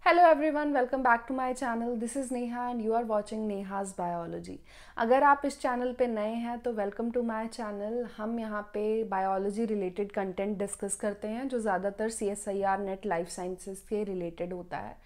Hello everyone, welcome back to my channel. This is Neha and you are watching Neha's biology. अगर आप इस channel पे नए हैं तो वेलकम टू माय चैनल। हम यहाँ पे बायोलॉजी रिलेटेड कंटेंट डिस्कस करते हैं जो ज़्यादातर CSIR नेट लाइफ साइंसेज के रिलेटेड होता है।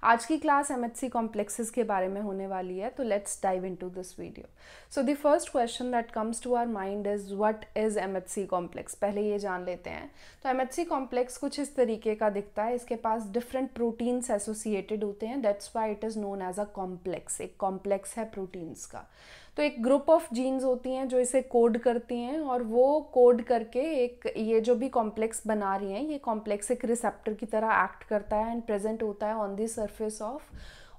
आज की क्लास MHC कॉम्प्लेक्सेस के बारे में होने वाली है, तो let's dive into this video. So the first question that comes to our mind is what is MHC complex. पहले ये जान लेते हैं। तो MHC कॉम्प्लेक्स कुछ इस तरीके का दिखता है। इसके पास डिफरेंट प्रोटीन्स एसोसिएटेड होते हैं, that's why it is known as a complex. एक कॉम्प्लेक्स है प्रोटीन्स का। तो एक ग्रुप ऑफ जीन्स होती हैं जो इसे कोड करती हैं, और वो कोड करके एक ये जो भी कॉम्प्लेक्स बना रही हैं, ये कॉम्प्लेक्स एक रिसेप्टर की तरह एक्ट करता है एंड प्रेजेंट होता है on the surface of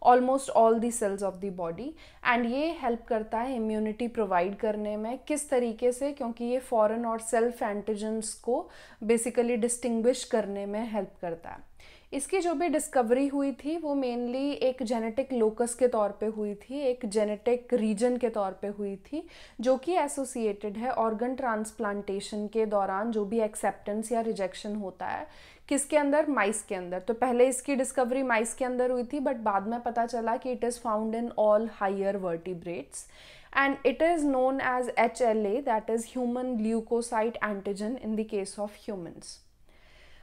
almost all the cells of the body. And ये हेल्प करता है इम्यूनिटी प्रोवाइड करने में। किस तरीके से? क्योंकि ये फॉरेन और सेल्फ एंटीजन्स को बेसिकली डिस्टिंग्विश करने में हेल्प करता है। इसकी जो भी डिस्कवरी हुई थी वो मेनली एक जेनेटिक लोकस के तौर पे हुई थी, एक जेनेटिक रीजन के तौर पे हुई थी, जो कि एसोसिएटेड है ऑर्गन ट्रांसप्लांटेशन के दौरान जो भी एक्सेप्टेंस या रिजेक्शन होता है। किसके अंदर? माइस के अंदर। तो पहले इसकी डिस्कवरी माइस के अंदर हुई थी, बट बाद में पता चला कि it is found in all higher vertebrates and it is known as HLA, that is human leukocyte antigen in the case of humans.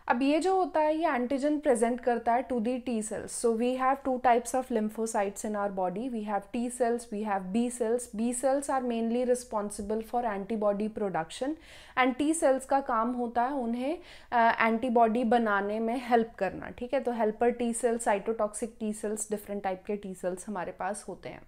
अब ये जो होता है, ये एंटीजन प्रेजेंट करता है to the T cells. So we have two types of lymphocytes in our body. We have T cells, we have B cells. B cells are mainly responsible for antibody production, and T cells का काम होता है उन्हें antibody बनाने में help करना। ठीक है, तो helper T sales, cytotoxic T sales, different type के टी सेल्स हमारे पास होते हैं।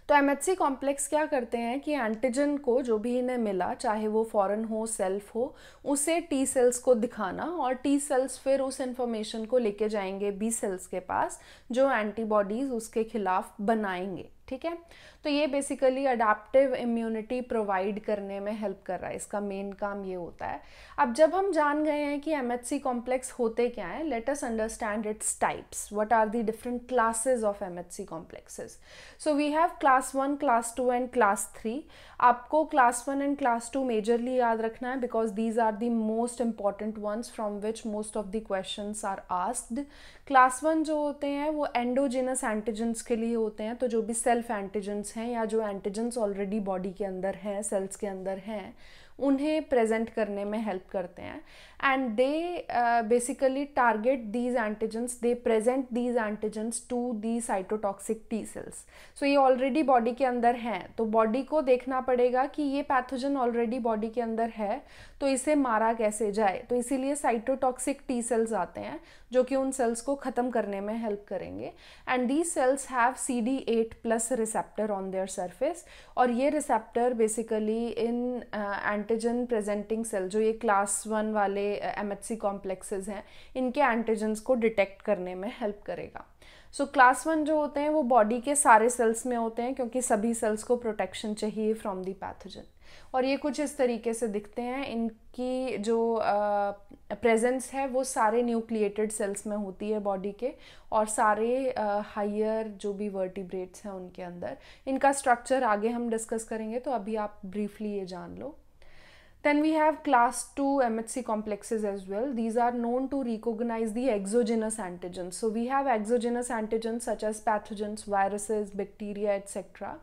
तो MHC कॉम्प्लेक्स क्या करते हैं कि एंटीजन को जो भी इन्हें मिला, चाहे वो फॉरेन हो, सेल्फ हो, उसे टी सेल्स को दिखाना, और टी सेल्स फिर उस इंफॉर्मेशन को लेके जाएंगे बी सेल्स के पास, जो एंटीबॉडीज उसके खिलाफ बनाएंगे। ठीक है, तो ये बेसिकली अडेप्टिव इम्यूनिटी प्रोवाइड करने में हेल्प कर रहा है। इसका मेन काम ये होता है। अब जब हम जान गए हैं कि MHC कॉम्प्लेक्स होते क्या हैं, let us understand its types. What are the different classes of MHC complexes? So we have class 1, class 2 and class 3। आपको क्लास 1 एंड क्लास 2 मेजरली याद रखना है, because these are the most important ones from which most of the questions are asked. Class 1 जो होते हैं वो endogenous antigens के लिए होते हैं, तो जो भी सेल्फ एंटीजेंस हैं या जो एंटीजेंस ऑलरेडी बॉडी के अंदर हैं, सेल्स के अंदर हैं, उन्हें प्रेजेंट करने में हेल्प करते हैं। And they basically target these antigens, they present these antigens to the cytotoxic T cells. So ये ऑलरेडी बॉडी के अंदर हैं, तो बॉडी को देखना पड़ेगा कि ये पैथोजन ऑलरेडी बॉडी के अंदर है, तो इसे मारा कैसे जाए। तो इसीलिए साइटोटॉक्सिक टी सेल्स आते हैं जो कि उन सेल्स को ख़त्म करने में हेल्प करेंगे। And these cells have CD8+ receptor on their surface, और ये रिसेप्टर बेसिकली इन एंटीजन प्रेजेंटिंग सेल, जो ये क्लास 1 वाले MHC कॉम्प्लेक्सेस हैं, इनके एंटीजन्स को डिटेक्ट करने में हेल्प करेगा। सो क्लास 1 जो होते हैं वो बॉडी के सारे सेल्स में होते हैं, क्योंकि सभी सेल्स को प्रोटेक्शन चाहिए फ्रॉम द पैथोजन। और ये कुछ इस तरीके से दिखते हैं। इनकी जो प्रेजेंस है वो सारे न्यूक्लिएटेड सेल्स में होती है बॉडी के, और सारे हायर जो भी वर्टिब्रेट्स हैं उनके अंदर। इनका स्ट्रक्चर आगे हम डिस्कस करेंगे, तो अभी आप ब्रीफली ये जान लो। Then we have class 2 MHC complexes as well. These are known to recognize the exogenous antigens. So we have exogenous antigens such as pathogens, viruses, bacteria, etc.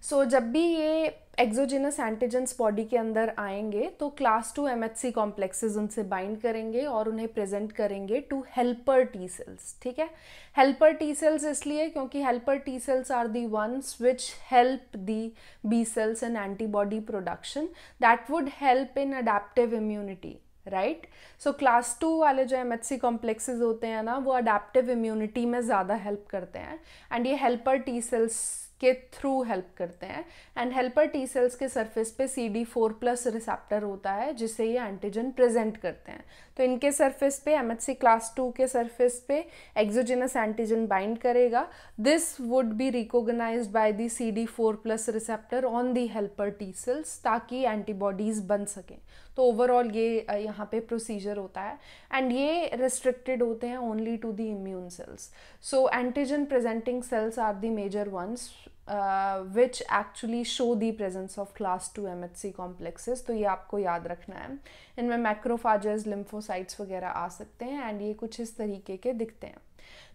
सो जब भी ये एक्सोजिनस एंटीजेंस बॉडी के अंदर आएंगे तो class 2 MHC complexes उनसे bind करेंगे और उन्हें प्रेजेंट करेंगे टू हेल्पर टी सेल्स। ठीक है, हेल्पर टी सेल्स इसलिए क्योंकि helper T cells are the ones which help the B cells in antibody production that would help in adaptive immunity. Right, so class 2 वाले जो MHC complexes होते हैं ना, वो अडेप्टिव इम्यूनिटी में ज़्यादा हेल्प करते हैं, एंड ये हेल्पर टी सेल्स के थ्रू हेल्प करते हैं। एंड हेल्पर टी सेल्स के सरफेस पे CD4+ रिसेप्टर होता है जिसे ये एंटीजन प्रेजेंट करते हैं। तो इनके सरफेस पे MHC क्लास 2 के सरफेस पे एक्सोजिनस एंटीजन बाइंड करेगा। This would be recognised by the CD4+ receptor on the helper T cells, ताकि एंटीबॉडीज बन सकें। तो ओवरऑल ये यहाँ पे प्रोसीजर होता है, एंड ये रिस्ट्रिक्टेड होते हैं only to the immune cells. So antigen presenting cells are the major ones which actually show the presence of class 2 MHC complexes. तो ये आपको याद रखना है। इनमें मैक्रोफाजेस, लिम्फोसाइट्स वगैरह आ सकते हैं एंड ये कुछ इस तरीके के दिखते हैं.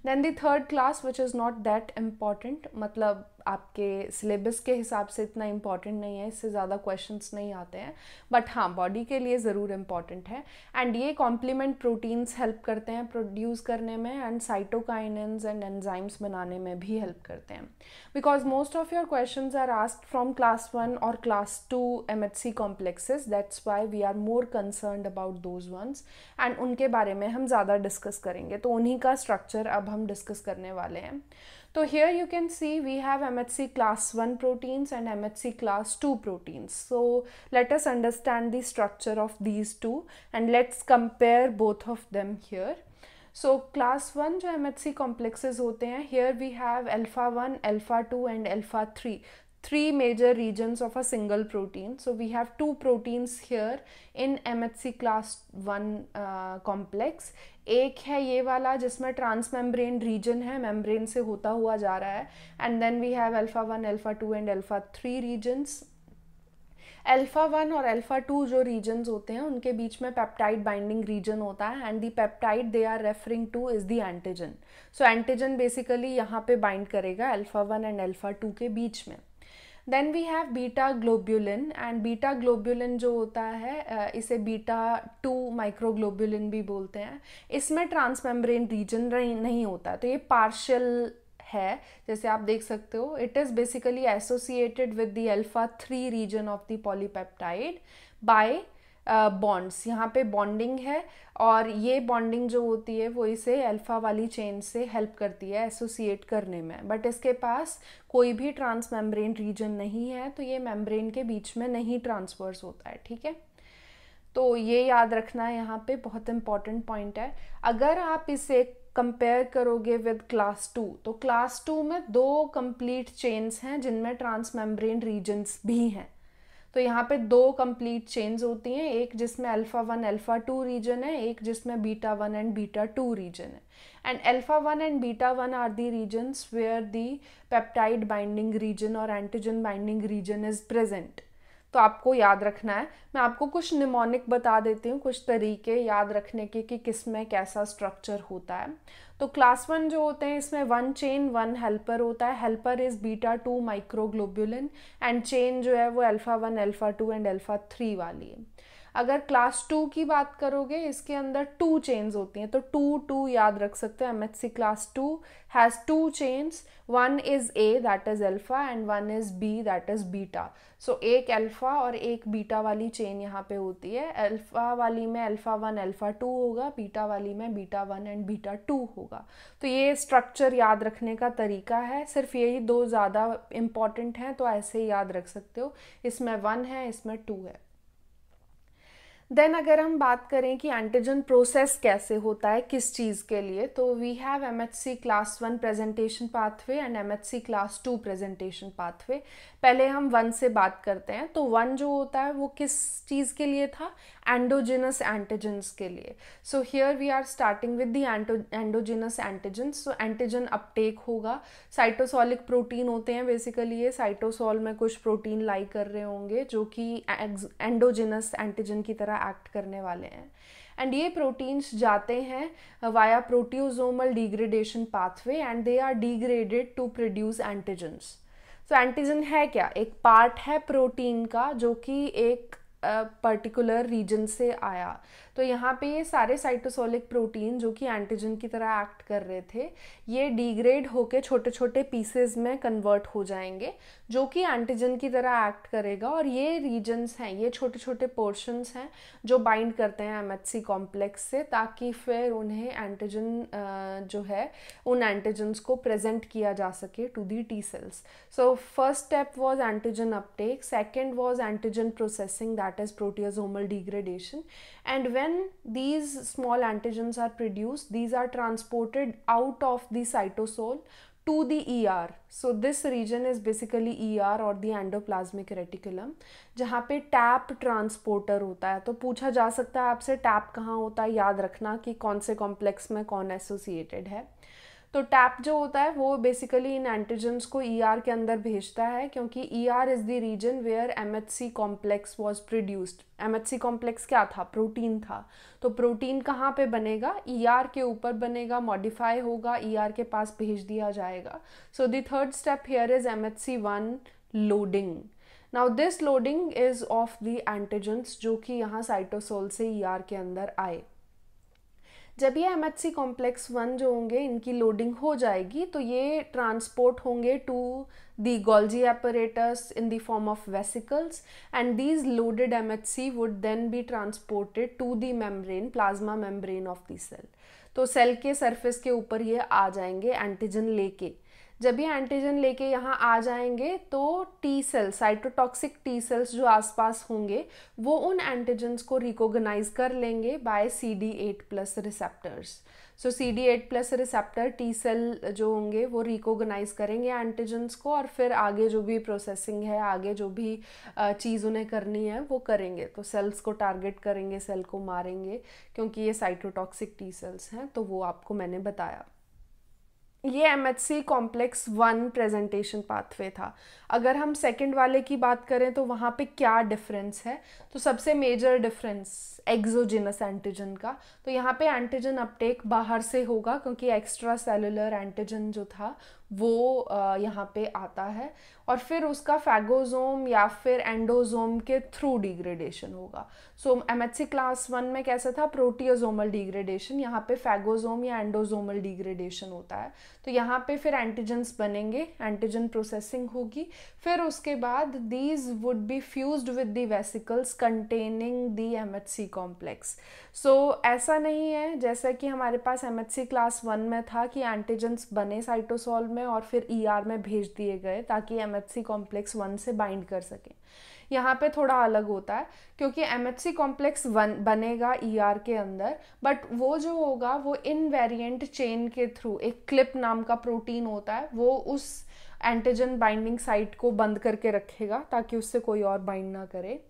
Then the third class which is not that important, मतलब आपके सिलेबस के हिसाब से इतना इम्पॉर्टेंट नहीं है, इससे ज़्यादा क्वेश्चंस नहीं आते हैं, बट हाँ बॉडी के लिए ज़रूर इम्पॉर्टेंट है. एंड ये कॉम्प्लीमेंट प्रोटीन्स हेल्प करते हैं प्रोड्यूस करने में एंड साइटोकाइनेंस एंड एंजाइम्स बनाने में भी हेल्प करते हैं. Because most of your questions are asked from class 1 और class 2 MHC complexes, that's why we are more concerned about those ones and उनके बारे में हम ज़्यादा डिस्कस करेंगे. तो उन्हीं का स्ट्रक्चर अब हम डिस्कस करने वाले हैं. So here you can see we have MHC class 1 proteins and MHC class 2 proteins. So let us understand the structure of these two and let's compare both of them here. So class 1 जो MHC complexes होते हैं, here we have alpha 1, alpha 2 and alpha 3. Three major regions of a single protein. So we have two proteins here in MHC class 1 complex. एक है ये वाला जिसमें transmembrane reason है, membrane से होता हुआ जा रहा है, and then we have alpha 1, alpha 2 and alpha 3 regions. Alpha 1 और अल्फा 2 जो रीजन्स होते हैं उनके बीच में पेप्टाइड बाइंडिंग रीजन होता है and the peptide they are referring to is the antigen. So antigen basically यहाँ पे बाइंड करेगा अल्फा 1 एंड अल्फा 2 के बीच में. Then we have beta globulin and beta globulin जो होता है इसे बीटा 2 माइक्रोग्लोब्यूलिन भी बोलते हैं. इसमें ट्रांसमेम्ब्रेन रीजन नहीं होता, तो ये पार्शियल है. जैसे आप देख सकते हो it is basically associated with the alpha 3 region of the polypeptide by bonds. यहाँ पे बॉन्डिंग है और ये बॉन्डिंग जो होती है वो इसे अल्फा वाली चेन से हेल्प करती है एसोसिएट करने में, बट इसके पास कोई भी ट्रांसमेम्ब्रेन रीजन नहीं है, तो ये मेम्ब्रेन के बीच में नहीं ट्रांसवर्स होता है. ठीक है, तो ये याद रखना है, यहाँ पे बहुत इंपॉर्टेंट पॉइंट है. अगर आप इसे कंपेयर करोगे विद क्लास 2, तो क्लास 2 में 2 कंप्लीट चेन्स हैं जिनमें ट्रांसमेम्ब्रेन रीजन्स भी हैं. तो यहाँ पे 2 कंप्लीट चेन्स होती हैं, एक जिसमें अल्फा 1 अल्फा 2 रीजन है, एक जिसमें बीटा 1 एंड बीटा 2 रीजन है. And alpha 1 and beta 1 are the regions where the peptide binding region और antigen binding region is present. तो आपको याद रखना है. मैं आपको कुछ निमोनिक बता देती हूँ, कुछ तरीके याद रखने के कि किस में कैसा स्ट्रक्चर होता है. तो क्लास 1 जो होते हैं इसमें 1 चेन 1 हेल्पर होता है. Helper is beta 2 microglobulin and chain जो है वो अल्फा 1 अल्फा 2 एंड अल्फा 3 वाली है. अगर क्लास 2 की बात करोगे इसके अंदर 2 चेन्स होती हैं, तो 2 याद रख सकते हो. MHC class 2 has 2 chains, 1 is A that is alpha and 1 is B that is beta. So एक अल्फा और एक बीटा वाली चेन यहाँ पे होती है. अल्फा वाली में अल्फा 1 अल्फा 2 होगा, बीटा वाली में बीटा 1 एंड बीटा 2 होगा. तो ये स्ट्रक्चर याद रखने का तरीका है. सिर्फ यही 2 ज़्यादा इम्पॉर्टेंट हैं, तो ऐसे ही याद रख सकते हो. इसमें 1 है, इसमें 2 है. देन अगर हम बात करें कि एंटीजन प्रोसेस कैसे होता है किस चीज़ के लिए, तो we have MHC class 1 presentation pathway and MHC class 2 presentation pathway. पहले हम 1 से बात करते हैं. तो 1 जो होता है वो किस चीज़ के लिए था? एंडोजिनस एंटीजन्स के लिए. So here we are starting with the endogenous antigens. So antigen uptake होगा. साइटोसोलिक प्रोटीन होते हैं बेसिकली, ये साइटोसोल में कुछ प्रोटीन लाई कर रहे होंगे जो कि एंडोजिनस एंटीजन की तरह एक्ट करने वाले हैं. एंड ये प्रोटीन्स जाते हैं via proteasomal degradation pathway and they are degraded to produce antigens. So antigen है क्या? एक पार्ट है प्रोटीन का जो कि एक पर्टिकुलर रीजन से आया. तो यहाँ पे ये सारे साइटोसोलिक प्रोटीन जो कि एंटीजन की तरह एक्ट कर रहे थे, ये डिग्रेड होके छोटे छोटे पीसेस में कन्वर्ट हो जाएंगे जो कि एंटीजन की तरह एक्ट करेगा. और ये रीजन्स हैं, ये छोटे छोटे पोर्शंस हैं जो बाइंड करते हैं MHC कॉम्प्लेक्स से, ताकि फिर उन्हें एंटीजन जो है उन एंटीजन्स को प्रेजेंट किया जा सके to the T cells. So first step was antigen uptake, second was antigen processing that is proteasomal degradation. And when these small antigens are produced, these are transported out of the cytosol to the ER. So this region is basically ER or the endoplasmic reticulum, जहाँ पे tap transporter होता है. तो पूछा जा सकता है आपसे टैप कहाँ होता है, याद रखना कि कौन से कॉम्प्लेक्स में कौन एसोसिएटेड है. तो टैप जो होता है वो बेसिकली इन एंटीजन्स को ईआर के अंदर भेजता है, क्योंकि ER is the region where MHC complex was produced. MHC complex क्या था? प्रोटीन था। तो प्रोटीन कहाँ पे बनेगा? ईआर के ऊपर बनेगा, मॉडिफाई होगा, ईआर के पास भेज दिया जाएगा। So the third step here is MHC1 loading. Now this loading is of the antigens जो कि यहाँ साइटोसोल से ईआर के अंदर आए। जब ये MHC कॉम्प्लेक्स 1 जो होंगे इनकी लोडिंग हो जाएगी तो ये ट्रांसपोर्ट होंगे to the Golgi apparatus in the form of vesicles, and these loaded MHC would then be transported to the membrane, plasma membrane of the cell. तो सेल के सरफेस के ऊपर ये आ जाएंगे एंटीजन लेके। जब ये एंटीजन लेके यहाँ आ जाएंगे तो T cell, cytotoxic T cells जो आसपास होंगे वो उन एंटीजन्स को रिकॉग्नाइज कर लेंगे बाय CD8+ रिसेप्टर्स। सो CD8+ रिसेप्टर टी सेल जो होंगे वो रिकॉग्नाइज करेंगे एंटीजन्स को, और फिर आगे जो भी प्रोसेसिंग है, आगे जो भी चीज़ उन्हें करनी है वो करेंगे। तो सेल्स को टारगेट करेंगे, सेल को मारेंगे, क्योंकि ये साइटोटॉक्सिक टी सेल्स हैं। तो वो आपको मैंने बताया। ये MHC कॉम्प्लेक्स 1 प्रेजेंटेशन पाथवे था। अगर हम सेकंड वाले की बात करें तो वहाँ पे क्या डिफरेंस है? तो सबसे मेजर डिफरेंस एक्सोजिनस एंटीजन का। तो यहाँ पे एंटीजन अपटेक बाहर से होगा, क्योंकि एक्स्ट्रा सेलुलर एंटीजन जो था वो यहाँ पे आता है, और फिर उसका फैगोसोम या फिर एंडोसोम के थ्रू डिग्रेडेशन होगा। सो MHC क्लास 1 में कैसा था? प्रोटियोसोमल डिग्रेडेशन। यहाँ पे फैगोसोम या एंडोसोमल डिग्रेडेशन होता है। तो यहाँ पे फिर एंटीजन्स बनेंगे, एंटीजन प्रोसेसिंग होगी, फिर उसके बाद these would be fused with the vesicles containing the MHC complex. So ऐसा नहीं है जैसा कि हमारे पास MHC क्लास 1 में था कि एंटीजन्स बने साइटोसोल में और फिर ER में भेज दिए गए ताकि MHC कॉम्प्लेक्स 1 से बाइंड कर सकें। यहाँ पे थोड़ा अलग होता है, क्योंकि MHC कॉम्प्लेक्स 1 बनेगा ER के अंदर, बट वो जो होगा वो इनवेरिएंट चेन के थ्रू, एक क्लिप नाम का प्रोटीन होता है, वो उस एंटीजन बाइंडिंग साइट को बंद करके रखेगा ताकि उससे कोई और बाइंड ना करे,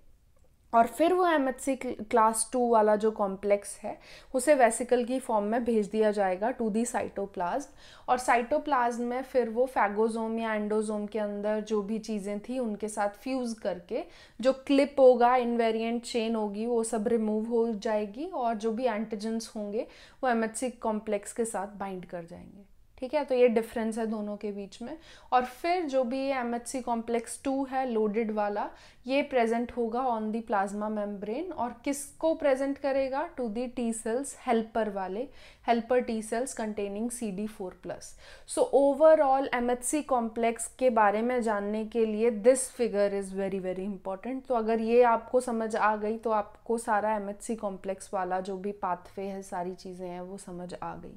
और फिर वो MHC क्लास 2 वाला जो कॉम्प्लेक्स है उसे वेसिकल की फॉर्म में भेज दिया जाएगा टू दी साइटोप्लाज्म, और साइटोप्लाज्म में फिर वो फैगोसोम या एंडोसोम के अंदर जो भी चीज़ें थी उनके साथ फ्यूज़ करके जो क्लिप होगा, इनवेरिएंट चेन होगी, वो सब रिमूव हो जाएगी, और जो भी एंटीजन्स होंगे वो MHC कॉम्प्लेक्स के साथ बाइंड कर जाएंगे। ठीक है, तो ये डिफरेंस है दोनों के बीच में। और फिर जो भी ये MHC कॉम्प्लेक्स 2 है लोडेड वाला, ये प्रेजेंट होगा ऑन द प्लाज्मा मेम्ब्रेन, और किसको प्रेजेंट करेगा? To the T cells, helper वाले, helper T cells containing CD4+। So overall MHC complex के बारे में जानने के लिए this figure is very very important. तो अगर ये आपको समझ आ गई तो आपको सारा MHC कॉम्प्लेक्स वाला जो भी पाथवे है, सारी चीज़ें हैं, वो समझ आ गई।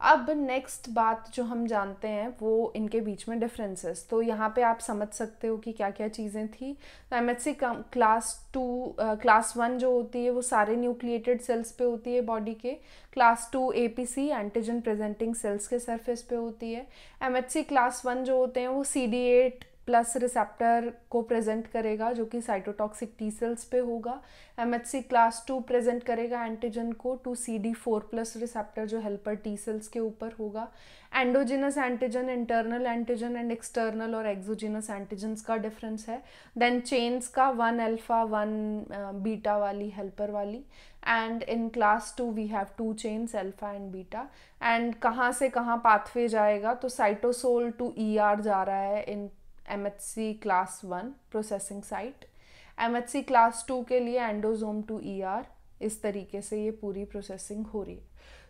अब नेक्स्ट बात जो हम जानते हैं वो इनके बीच में डिफरेंसेस। तो यहाँ पे आप समझ सकते हो कि क्या क्या चीज़ें थी। तो MHC क्लास 1 जो होती है वो सारे न्यूक्लिएटेड सेल्स पे होती है बॉडी के। Class 2 APC antigen presenting sales के सरफेस पे होती है। MHC क्लास 1 जो होते हैं वो CD8+ रिसेप्टर को प्रेजेंट करेगा जो कि साइटोटॉक्सिक टी सेल्स पे होगा। MHC क्लास 2 प्रेजेंट करेगा एंटीजन को टू CD4+ रिसेप्टर जो हेल्पर टी सेल्स के ऊपर होगा। Endogenous antigen, internal antigen and external और एक्सोजिनस एंटीजन्स का डिफरेंस है। देन चेन्स का 1 अल्फा 1 बीटा वाली, हेल्पर वाली, and in class 2 we have 2 chains alpha and beta. And कहाँ से कहाँ पाथवे जाएगा? तो साइटोसोल टू ER जा रहा है इन MHC class 1 processing site. MHC class 2 के लिए एंडोसोम टू ER, इस तरीके से ये पूरी प्रोसेसिंग हो रही है।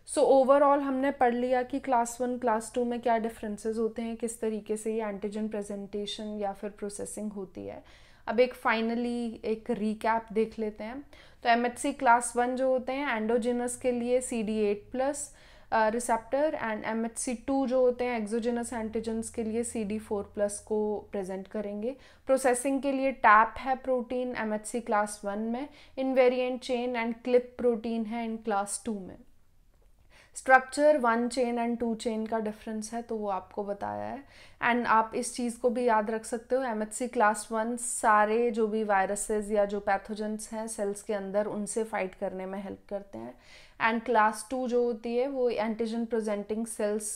सो ओवरऑल हमने पढ़ लिया कि क्लास 1 क्लास 2 में क्या डिफरेंसेस होते हैं, किस तरीके से ये एंटीजन प्रेजेंटेशन या फिर प्रोसेसिंग होती है। अब एक फाइनली एक रीकैप देख लेते हैं। तो MHC क्लास 1 जो होते हैं एंडोजिनस के लिए CD8+ रिसेप्टर, एंड MHC2 जो होते हैं एक्सोजिनस एंटीजन्स के लिए CD4+ को प्रेजेंट करेंगे। प्रोसेसिंग के लिए टैप है प्रोटीन MHC क्लास 1 में, invariant chain and clip protein है इन क्लास 2 में। स्ट्रक्चर 1 चेन एंड 2 चेन का डिफरेंस है, तो वो आपको बताया है। एंड आप इस चीज़ को भी याद रख सकते हो, MHC क्लास 1 सारे जो भी वायरसेस या जो पैथोजेंस हैं सेल्स के अंदर, उनसे फाइट करने में हेल्प करते हैं। एंड क्लास 2 जो होती है वो एंटीजन प्रेजेंटिंग सेल्स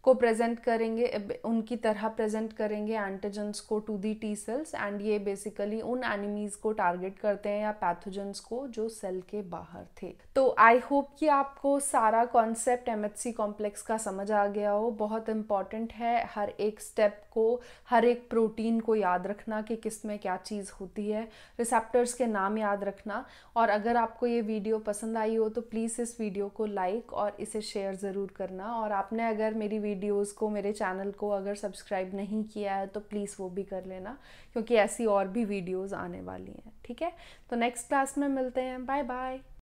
को प्रेजेंट करेंगे, उनकी तरह प्रेजेंट करेंगे एंटीजन्स को to the T cells. And ये बेसिकली उन एनिमीज़ को टारगेट करते हैं या पैथोजेंस को जो सेल के बाहर थे। तो आई होप कि आपको सारा कॉन्सेप्ट MHC कॉम्प्लेक्स का समझ आ गया हो। बहुत इंपॉर्टेंट है हर एक स्टेप को, हर एक प्रोटीन को याद रखना कि किस में क्या चीज़ होती है, रिसेप्टर्स के नाम याद रखना। और अगर आपको ये वीडियो पसंद आई हो तो प्लीज़ इस वीडियो को लाइक और इसे शेयर ज़रूर करना। और आपने अगर मेरी वीडियोस को, मेरे चैनल को अगर सब्सक्राइब नहीं किया है तो प्लीज़ वो भी कर लेना, क्योंकि ऐसी और भी वीडियोस आने वाली हैं। ठीक है, तो नेक्स्ट क्लास में मिलते हैं। Bye bye.